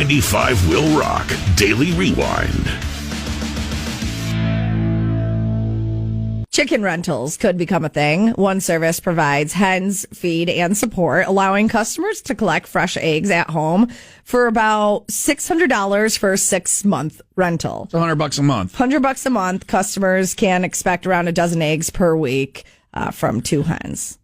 95 Will Rock Daily Rewind. Chicken rentals could become a thing. One service provides hens, feed, and support, allowing customers to collect fresh eggs at home for about $600 for a 6-month rental. It's $100 a month. $100 a month. Customers can expect around a dozen eggs per week from 2 hens,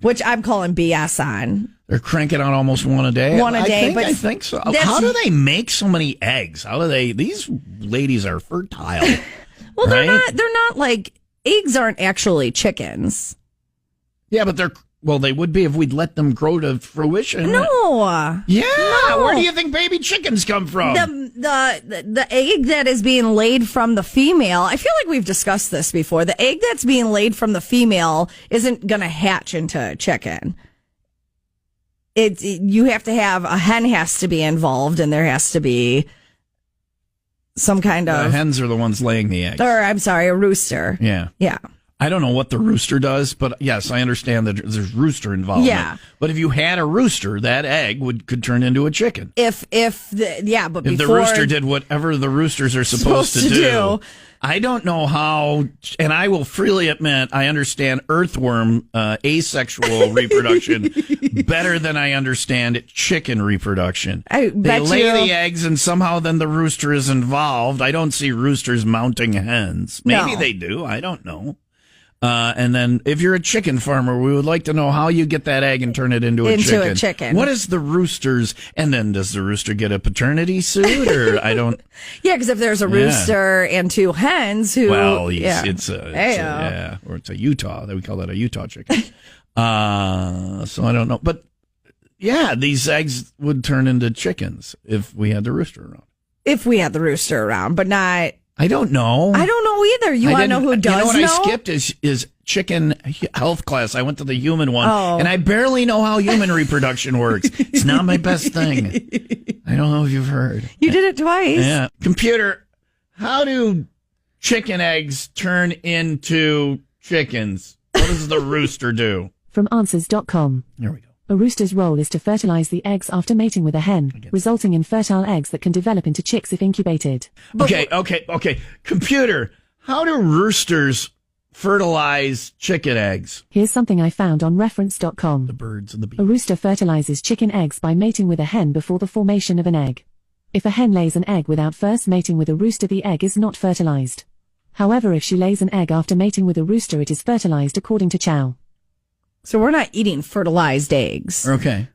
which I'm calling BS on. They're cranking out almost one a day. I think so. How do they make so many eggs? These ladies are fertile. Well, right? they're not like, eggs aren't actually chickens. Yeah, but they would be if we'd let them grow to fruition. No. Yeah. No. Where do you think baby chickens come from? The egg that is being laid from the female, I feel like we've discussed this before. The egg that's being laid from the female isn't going to hatch into a chicken. You have to have, a hen has to be involved, and there has to be some kind of... The hens are the ones laying the eggs. Or, I'm sorry, a rooster. Yeah. Yeah. I don't know what the rooster does, but yes, I understand that there's rooster involvement. Yeah. But if you had a rooster, that egg could turn into a chicken. If the rooster did whatever the roosters are supposed to do. I don't know how, and I will freely admit, I understand earthworm asexual reproduction better than I understand chicken reproduction. They lay the eggs, and somehow then the rooster is involved. I don't see roosters mounting hens. Maybe they do. I don't know. And then if you're a chicken farmer, we would like to know how you get that egg and turn it into a chicken. What is the rooster's? And then does the rooster get a paternity suit, or I don't? Yeah, because if there's a rooster and 2 hens who... Well, it's a Utah. We call that a Utah chicken. So I don't know. But yeah, these eggs would turn into chickens if we had the rooster around. If we had the rooster around, but not... I don't know. I don't know either. You want to know who does know? You know what I skipped is chicken health class. I went to the human one, and I barely know how human reproduction works. It's not my best thing. I don't know if you've heard. You did it twice. Yeah. Computer, how do chicken eggs turn into chickens? What does the rooster do? From answers.com. Here we go. A rooster's role is to fertilize the eggs after mating with a hen, resulting in fertile eggs that can develop into chicks if incubated. Okay. Computer, how do roosters fertilize chicken eggs? Here's something I found on reference.com. The birds and the bees. A rooster fertilizes chicken eggs by mating with a hen before the formation of an egg. If a hen lays an egg without first mating with a rooster, the egg is not fertilized. However, if she lays an egg after mating with a rooster, it is fertilized according to Chow. So we're not eating fertilized eggs. Okay.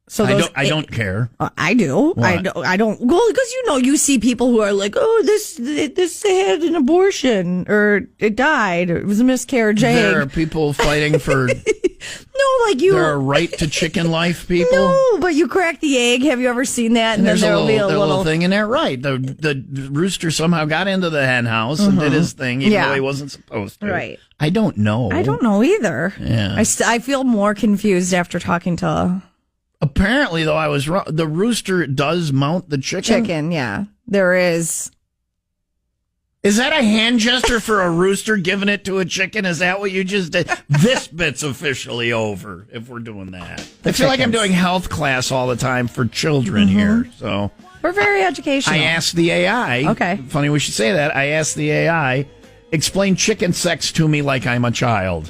So I don't care. I do. What? I don't. Well, because you see people who are like, oh, this had an abortion, or it died, or it was a miscarriage. There are people fighting for. No, like you. There are right to chicken life people. No, but you crack the egg. Have you ever seen that? And then there'll be a little thing in there, right? The rooster somehow got into the hen house and did his thing, even though he wasn't supposed to. Right. I don't know. I don't know either. Yeah. I feel more confused after talking to. Apparently, though, I was wrong. The rooster does mount the chicken. Yeah. There is. Is that a hand gesture for a rooster giving it to a chicken? Is that what you just did? This bit's officially over if we're doing that. I feel like I'm doing health class all the time for children here. So we're very educational. I asked the AI. Okay. Funny we should say that. I asked the AI, explain chicken sex to me like I'm a child.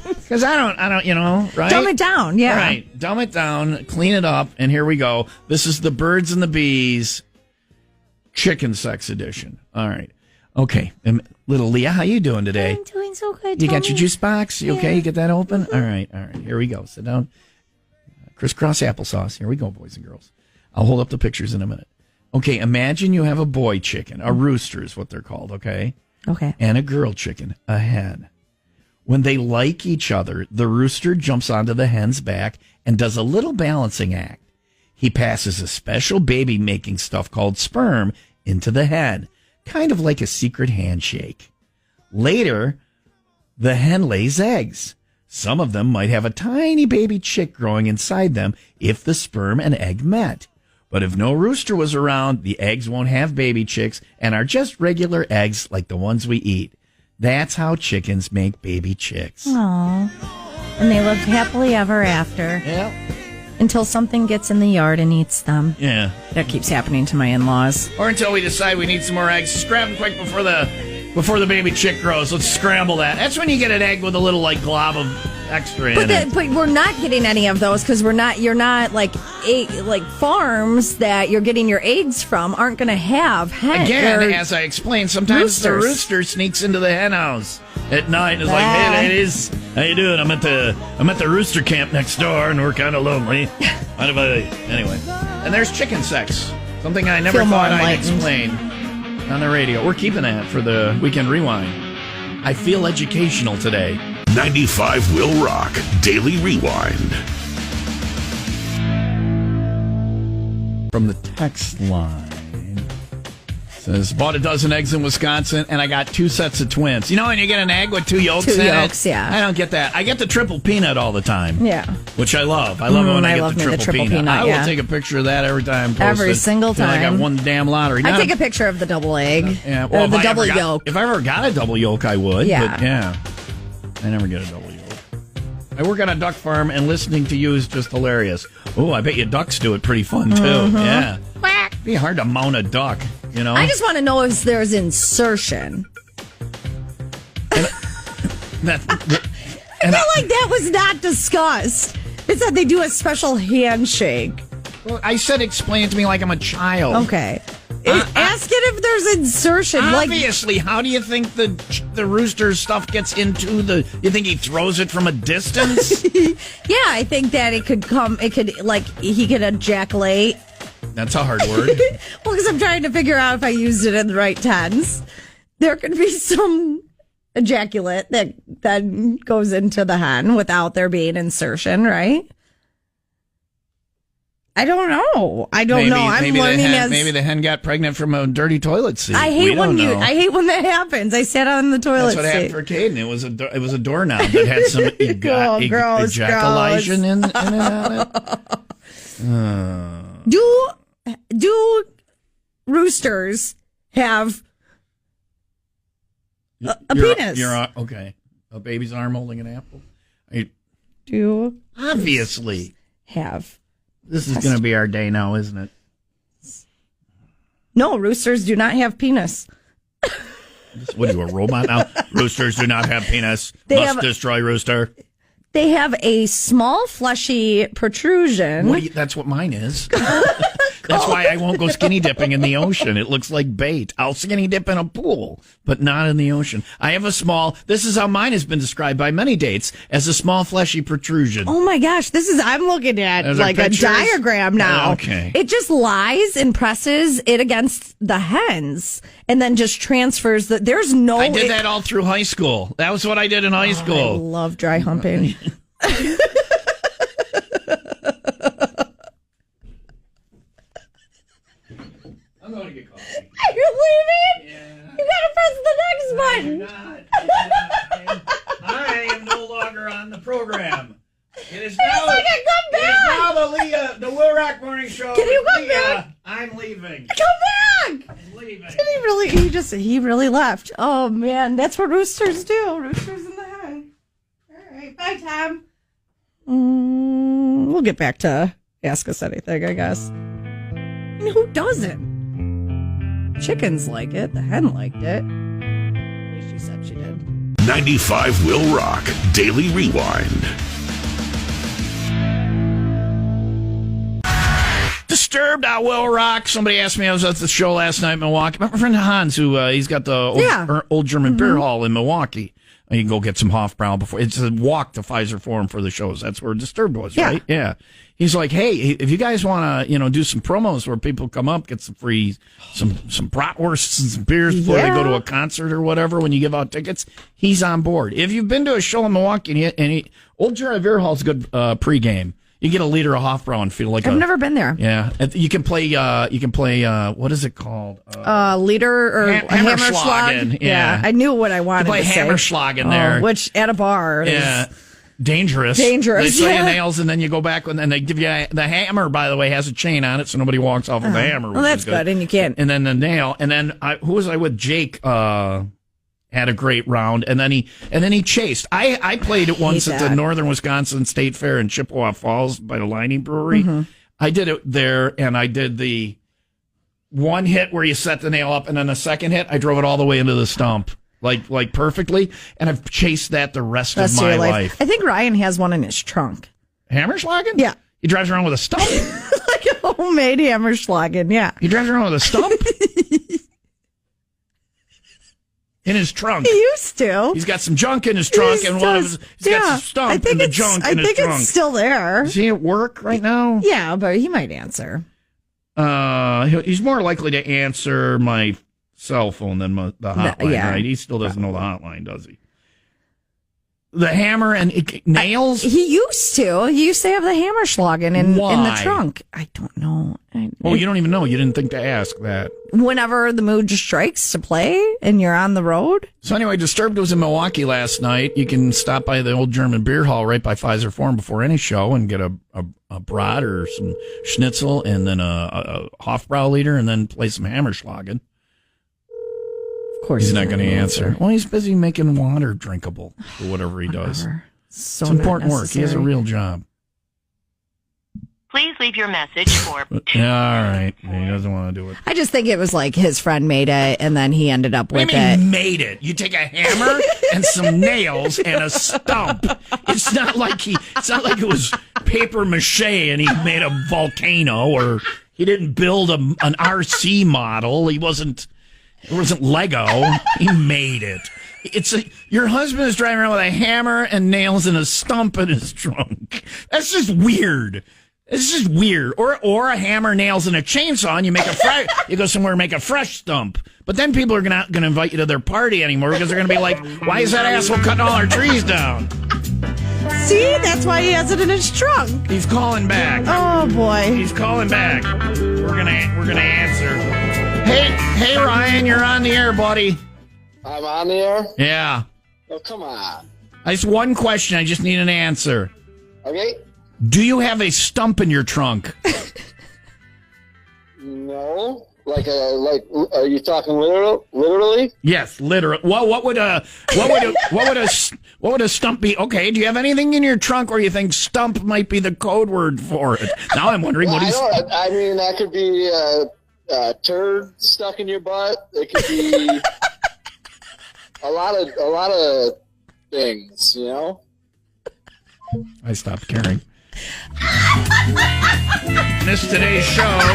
Because I don't, right? Dumb it down, yeah. Right. Dumb it down, clean it up, and here we go. This is the birds and the bees chicken sex edition. All right. Okay. Little Leah, how you doing today? I'm doing so good. You got your juice box? You okay? You get that open? Mm-hmm. All right. Here we go. Sit down. Crisscross applesauce. Here we go, boys and girls. I'll hold up the pictures in a minute. Okay. Imagine you have a boy chicken. A rooster is what they're called, okay? Okay. And a girl chicken, a hen. When they like each other, the rooster jumps onto the hen's back and does a little balancing act. He passes a special baby-making stuff called sperm into the hen, kind of like a secret handshake. Later, the hen lays eggs. Some of them might have a tiny baby chick growing inside them if the sperm and egg met. But if no rooster was around, the eggs won't have baby chicks and are just regular eggs like the ones we eat. That's how chickens make baby chicks. Aww. And they lived happily ever after. Yeah. Until something gets in the yard and eats them. Yeah. That keeps happening to my in-laws. Or until we decide we need some more eggs. Just grab them quick before the baby chick grows. Let's scramble that. That's when you get an egg with a little like glob of extra in it. But we're not getting any of those because you're not like farms that you're getting your eggs from aren't going to have hen. Again, as I explained, sometimes the roosters. rooster sneaks into the hen house at night and is like, "Hey, ladies, how you doing? I'm at the rooster camp next door, and we're kind of lonely." Anyway, and there's chicken sex, something I never thought I'd explain on the radio. We're keeping that for the Weekend Rewind. I feel educational today. 95 Will Rock Daily Rewind. From the text line. Says, bought a dozen eggs in Wisconsin, and I got 2 sets of twins. You know when you get an egg with 2 yolks in it? 2 yolks, yeah. I don't get that. I get the triple peanut all the time. Yeah. Which I love. I love it when I get the triple peanut. I will yeah. take a picture of that every time. Every single time. I got one damn lottery. I take a picture of the double egg. Yeah. Well, the double yolk. If I ever got a double yolk, I would. Yeah. But yeah. I never get a double yolk. I work on a duck farm, and listening to you is just hilarious. Oh, I bet you ducks do it pretty fun, too. Mm-hmm. Yeah. Quack. It'd be hard to mount a duck, you know? I just want to know if there's insertion. I feel like that was not discussed. It said they do a special handshake. Well, I said explain it to me like I'm a child. Okay. Ask it if there's insertion. Obviously, how do you think the rooster stuff gets into the... You think he throws it from a distance? Yeah, I think that it could come... It could, he could ejaculate. That's a hard word. Well, because I'm trying to figure out if I used it in the right tense. There could be some ejaculate that goes into the hen without there being insertion, right? I don't know. I'm learning maybe the hen got pregnant from a dirty toilet seat. I hate when that happens. I sat on the toilet seat. That's what happened for Caden. It was a doorknob that had some ejaculation in it on it. Do roosters have a penis? Okay. A baby's arm holding an apple? Do obviously have. This is going to be our day now, isn't it? No, roosters do not have penis. What are you, a robot now? Roosters do not have penis. Destroy rooster. They have a small, fleshy protrusion. That's what mine is. That's why I won't go skinny dipping in the ocean. It looks like bait. I'll skinny dip in a pool, but not in the ocean. I have this is how mine has been described by many dates, as a small, fleshy protrusion. Oh my gosh, I'm looking at like a diagram now. Okay. It just lies and presses it against the hens and then just transfers there's no... I did that all through high school. That was what I did in high school. I love dry humping. I'm going to get coffee. Are you leaving? Yeah. You gotta press the next button. I am no longer on the program. It is come back. It is now the Will Rock Morning Show. Can you come back? I'm leaving. Come back. I'm leaving. Did he really? He really left. Oh man, that's what roosters do. Roosters in the hen. All right, bye, Tom. We'll get back to Ask Us Anything, I guess. I mean, who doesn't? Chickens like it. The hen liked it. At least she said she did. 95 Will Rock Daily Rewind. Disturbed, I will rock. Somebody asked me, I was at the show last night in Milwaukee. My friend Hans, who he's got the old German beer hall in Milwaukee. You can go get some Hofbrau before. It's a walk to Pfizer Forum for the shows. That's where Disturbed was, right? Yeah. He's like, hey, if you guys want to, do some promos where people come up, get some free, some bratwursts and some beers before they go to a concert or whatever, when you give out tickets, he's on board. If you've been to a show in Milwaukee, old German beer hall's a good pregame. You get a liter of Hofbrau and feel like I've never been there. Yeah, you can play. What is it called? Liter or Hammerschlag. Yeah, I knew what I wanted. You can play Hammerschlag in there, which at a bar. Yeah, dangerous. They show you nails, and then you go back and they give you the hammer. By the way, has a chain on it, so nobody walks off with the hammer. Well, that's good, and you can't. And then the nail, and then who was I with? Jake. had a great round, and then he chased. I played it once at the Northern Wisconsin State Fair in Chippewa Falls by the Lining Brewery. Mm-hmm. I did it there, and I did the one hit where you set the nail up, and then the second hit, I drove it all the way into the stump, like perfectly, and I've chased that the rest of my life. I think Ryan has one in his trunk. Hammerschlagen? Yeah. He drives around with a stump? Like a homemade Hammerschlagen, yeah. He drives around with a stump? In his trunk. He used to. He's got some junk in his trunk, he's got some stump in the junk in his trunk. I think it's still there. Is he at work right now? Yeah, but he might answer. He's more likely to answer my cell phone than the hotline, right? He still doesn't know the hotline, does he? The hammer and nails? He used to have the Hammerschlagen in the trunk. I don't know. You don't even know. You didn't think to ask that. Whenever the mood strikes to play and you're on the road. So anyway, Disturbed was in Milwaukee last night. You can stop by the old German beer hall right by Pfizer Forum before any show and get a brat or some schnitzel and then a Hofbrau and then play some Hammerschlagen. Of course he's not going to answer. Well, he's busy making water drinkable or whatever he does. So it's important work. He has a real job. Please leave your message for... Yeah, all right. He doesn't want to do it. I just think it was like his friend made it, and then he ended up with it. Made it? You take a hammer and some nails and a stump. It's not like it was paper mache and he made a volcano, or he didn't build an RC model. It wasn't Lego. He made it. Your husband is driving around with a hammer and nails and a stump in his trunk. That's just weird. It's just weird. Or a hammer, nails, and a chainsaw, and you go somewhere and make a fresh stump. But then people are not going to invite you to their party anymore because they're going to be like, why is that asshole cutting all our trees down? See, that's why he has it in his trunk. He's calling back. Oh boy, he's calling back. We're gonna answer. Hey, Ryan, you're on the air, buddy. I'm on the air? Yeah. Oh, come on. Just one question. I just need an answer. Okay. Do you have a stump in your trunk? No. Are you talking literally? Yes, literally. Well, what would a stump be? Okay, do you have anything in your trunk where you think stump might be the code word for it? Now I'm wondering I mean, that could be a turd stuck in your butt. It could be a lot of things, you know. I stopped caring. Missed today's show.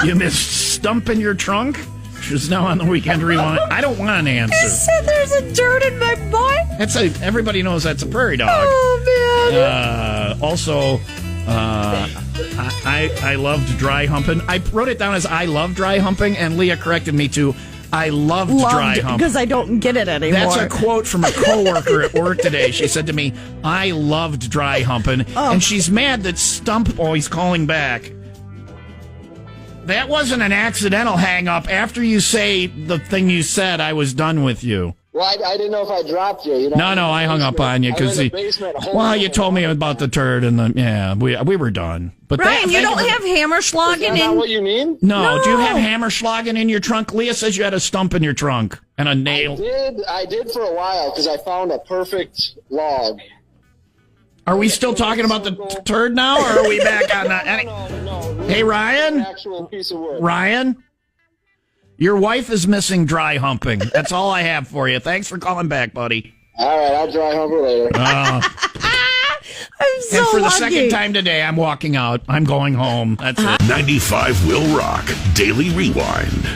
You missed Stump in Your Trunk, which is now on the Weekend Rewind. I don't want an answer. He said there's a turd in my butt. Everybody knows that's a prairie dog. Oh man. Also, I loved dry humping. I wrote it down as I love dry humping, and Leah corrected me to I loved dry humping. Because I don't get it anymore. That's a quote from a coworker at work today. She said to me, I loved dry humping. And she's mad that Stump always calling back. That wasn't an accidental hang-up. After you say the thing you said, I was done with you. Well, I didn't know if I dropped you. No, I hung up on you because you told me about the turd and we were done. But Ryan, you don't have Hammerschlagen in. Is that what you mean? No. Do you have Hammerschlagen in your trunk? Leah says you had a stump in your trunk and a nail. I did for a while because I found a perfect log. Are we still talking about the turd now, or are we back on that? No. Hey, Ryan. An actual piece of wood. Ryan. Your wife is missing dry humping. That's all I have for you. Thanks for calling back, buddy. All right, I'll dry hump her later. I'm so and for the lucky. second time today, I'm walking out. I'm going home. That's it. 95 WIIL Rock Daily Rewind.